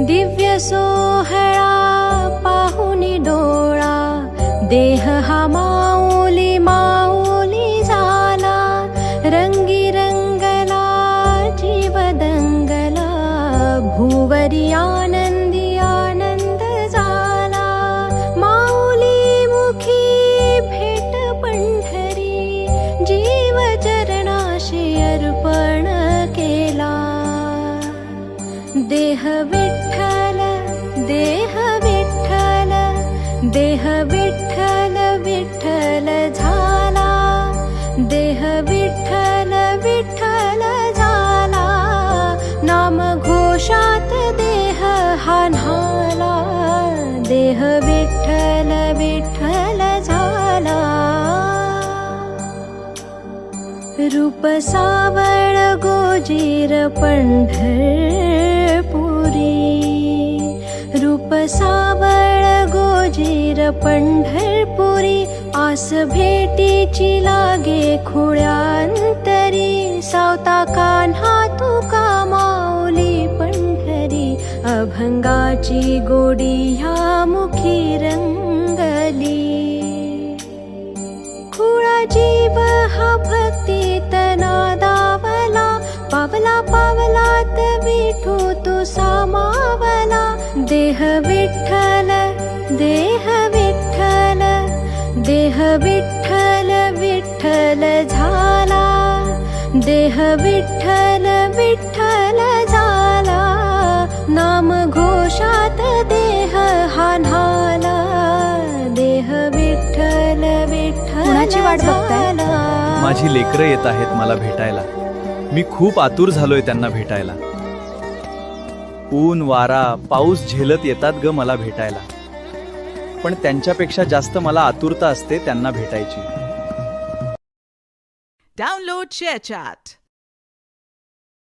दिव्य सोहळा पाहुनी डोळा, देह हा माऊली माऊली झाला. रंगी रंगला जीव दंगला, भुवरी आनंदी आनंद झाला. माऊली मुखी भेट पंढरी, जीव चरणाशी अर्पण केला. देह विठ्ठल देह विठ्ठल, देह विठ्ठल विठ्ठल झाला. देह विठ्ठल विठ्ठल झाला, नाम घोषात देह हा न्हाला. देह विठ्ठल विठ्ठल झाला. रूप सावळ गोजीर पंढरपुरी, रूप सावळ गोजीर पंढरपुरी. आस भेटीची लागे खुळ्यांतरी, सावता कान्हा तुका माऊली पंढरी. अभंगाची गोडी ह्या मुखी रंगली, खुळा जीव हा भक्तीत नादावला. पावला पावलात विठू तू सामावला. देह विठ्ठल देह विठ्ठल, देह विठ्ठल विठ्ठल झाला. देह विठ्ठल विठ्ठल झाला, नाम घोषात देह हा न्हाला. देह विठ्ठल विठ्ठल. कुणाची वाट बघताय? माझी लेकरं येत आहेत मला भेटायला. मी खूप आतुर झालोय त्यांना भेटायला. ऊन वारा पाऊस झेलत येतात ग मला भेटायला, पण त्यांच्यापेक्षा जास्त मला आतुरता असते त्यांना भेटायची. Download ShareChat.